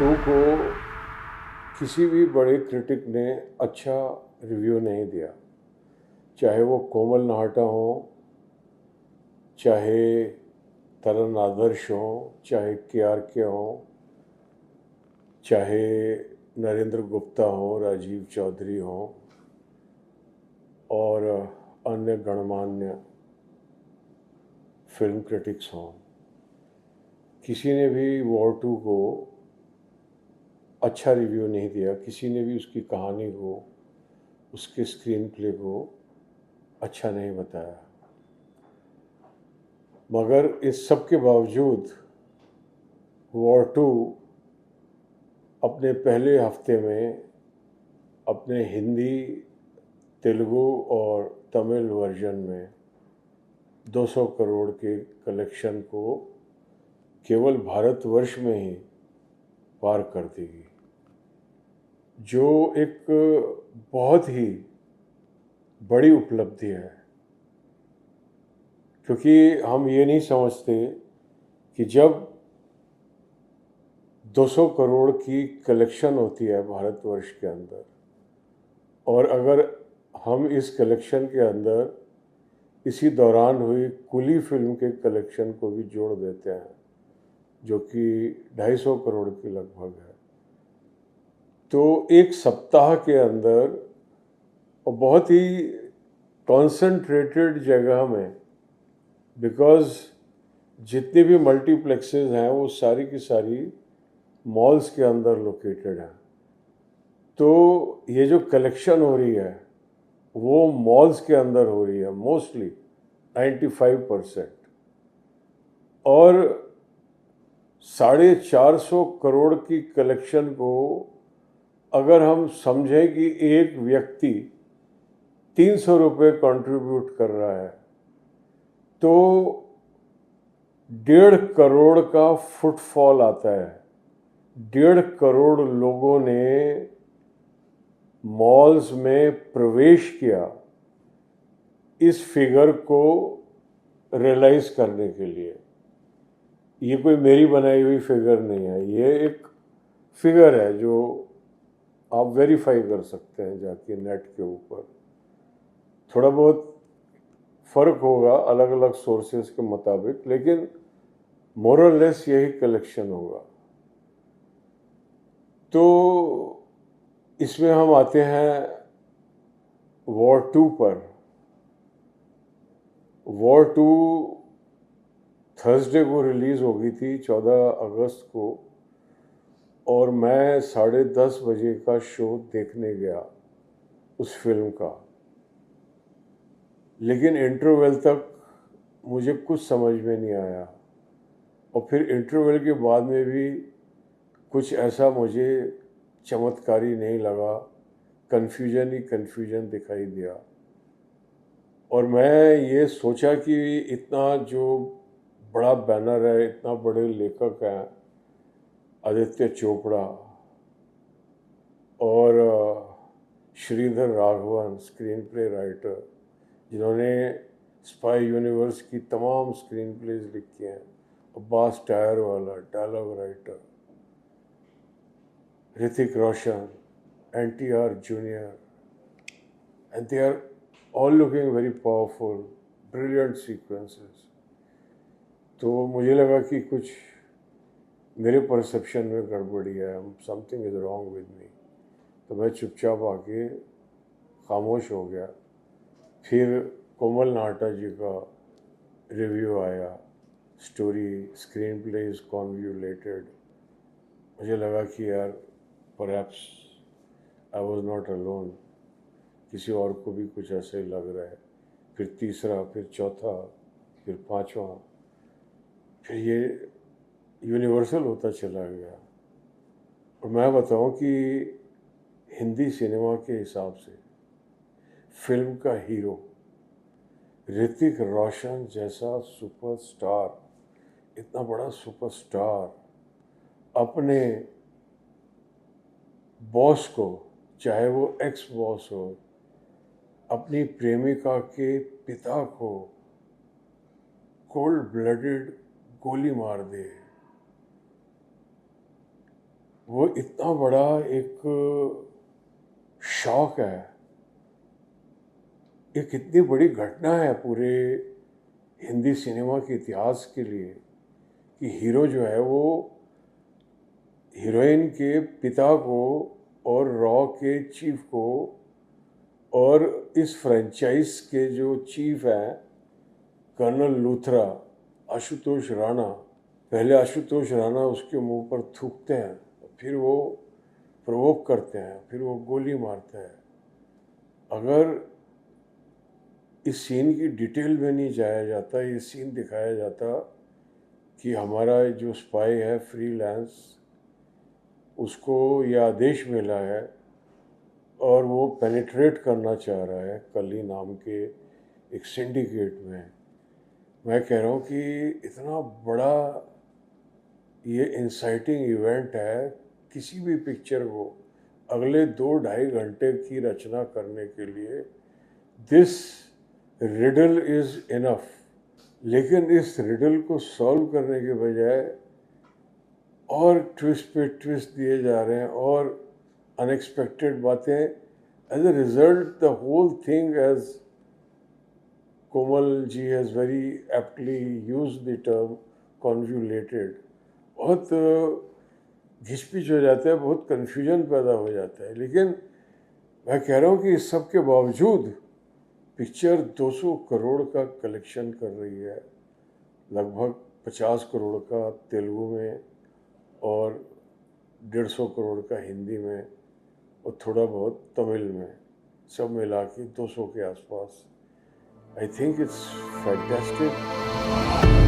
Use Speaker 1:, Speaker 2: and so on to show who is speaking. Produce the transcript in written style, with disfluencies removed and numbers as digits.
Speaker 1: 2 को किसी भी बड़े क्रिटिक ने अच्छा रिव्यू नहीं दिया, चाहे वो कोमल नाहटा हो, चाहे तरन आदर्श हो, चाहे के हो, चाहे नरेंद्र गुप्ता हो, राजीव चौधरी हो और अन्य गणमान्य फिल्म क्रिटिक्स हों। किसी ने भी वॉर 2 को अच्छा रिव्यू नहीं दिया, किसी ने भी उसकी कहानी को, उसके स्क्रीन प्ले को अच्छा नहीं बताया। मगर इस सब के बावजूद वॉर 2 अपने पहले हफ्ते में अपने हिंदी, तेलुगु और तमिल वर्जन में 200 करोड़ के कलेक्शन को केवल भारतवर्ष में ही पार कर देगी, जो एक बहुत ही बड़ी उपलब्धि है। क्योंकि हम ये नहीं समझते कि जब 200 करोड़ की कलेक्शन होती है भारतवर्ष के अंदर, और अगर हम इस कलेक्शन के अंदर इसी दौरान हुई कुली फिल्म के कलेक्शन को भी जोड़ देते हैं, जो कि 250 करोड़ की लगभग है, तो एक सप्ताह के अंदर और बहुत ही कॉन्सेंट्रेटेड जगह में, बिकॉज जितनी भी मल्टीप्लेक्सेस हैं वो सारी की सारी मॉल्स के अंदर लोकेटेड हैं, तो ये जो कलेक्शन हो रही है वो मॉल्स के अंदर हो रही है मोस्टली 95%। और 450 करोड़ की कलेक्शन को अगर हम समझें कि एक व्यक्ति 300 रुपये कंट्रीब्यूट कर रहा है, तो 1.5 करोड़ का फुटफॉल आता है। 1.5 करोड़ लोगों ने मॉल्स में प्रवेश किया इस फिगर को रियलाइज करने के लिए। ये कोई मेरी बनाई हुई फिगर नहीं है, ये एक फिगर है जो आप वेरीफाई कर सकते हैं जाके नेट के ऊपर। थोड़ा बहुत फ़र्क होगा अलग अलग सोर्सेज के मुताबिक, लेकिन मोर और लेस यही कलेक्शन होगा। तो इसमें हम आते हैं वॉर 2 पर। वॉर 2 थर्सडे को रिलीज़ हो गई थी, 14 अगस्त को, और मैं 10:30 बजे का शो देखने गया उस फिल्म का। लेकिन इंटरवल तक मुझे कुछ समझ में नहीं आया, और फिर इंटरवल के बाद में भी कुछ ऐसा मुझे चमत्कारी नहीं लगा, कन्फ्यूजन ही कन्फ्यूजन दिखाई दिया। और मैं ये सोचा कि इतना जो बड़ा बैनर है, इतना बड़े लेखक हैं आदित्य चोपड़ा और Sridhar Raghavan screenplay writer, जिन्होंने स्पाई यूनिवर्स की तमाम स्क्रीन प्लेज लिखी हैं, Abbas Tyrewala dialogue writer, Hrithik Roshan, NTR junior, and they are all looking very powerful, brilliant sequences. तो मुझे लगा कि कुछ मेरे परसेप्शन में गड़बड़ी है, something is wrong with me. तो मैं चुपचाप आके खामोश हो गया। फिर कोमल नाहटा जी का रिव्यू आया, story screen play is convoluted. मुझे लगा कि यार perhaps I was not alone, किसी और को भी कुछ ऐसे ही लग रहा है। फिर तीसरा, फिर चौथा, फिर पांचवा, फिर ये यूनिवर्सल होता चला गया। और मैं बताऊं कि हिंदी सिनेमा के हिसाब से फिल्म का हीरो ऋतिक रोशन जैसा सुपरस्टार, इतना बड़ा सुपरस्टार अपने बॉस को, चाहे वो एक्स बॉस हो, अपनी प्रेमिका के पिता को कोल्ड ब्लडेड गोली मार दे, वो इतना बड़ा एक शौक है, एक इतनी बड़ी घटना है पूरे हिंदी सिनेमा के इतिहास के लिए कि हीरो जो है वो हीरोइन के पिता को और रॉ के चीफ को और इस फ्रेंचाइज के जो चीफ हैं कर्नल लूथरा, आशुतोष राणा, पहले आशुतोष राणा उसके मुंह पर थूकते हैं, फिर वो प्रोवोक करते हैं, फिर वो गोली मारते हैं। अगर इस सीन की डिटेल में नहीं जाया जाता, ये सीन दिखाया जाता कि हमारा जो स्पाई है फ्रीलांस, उसको ये आदेश मिला है और वो पेनिट्रेट करना चाह रहा है कली नाम के एक सिंडिकेट में। मैं कह रहा हूँ कि इतना बड़ा ये इंसाइटिंग इवेंट है किसी भी पिक्चर को अगले 2-2.5 घंटे की रचना करने के लिए। This riddle is enough. लेकिन इस रिडल को सॉल्व करने के बजाय और ट्विस्ट पे ट्विस्ट दिए जा रहे हैं और अनएक्सपेक्टेड बातें। As a result the whole thing, as Komal ji has very aptly use the term convoluted, बहुत घिचपिच हो जाता है, बहुत कन्फ्यूजन पैदा हो जाता है। लेकिन मैं कह रहा हूँ कि इस सब के बावजूद पिक्चर 200 करोड़ का कलेक्शन कर रही है, लगभग 50 करोड़ का तेलुगु में और 150 करोड़ का हिंदी में और थोड़ा बहुत तमिल में, सब मिला के 200 के आसपास। I think it's fantastic.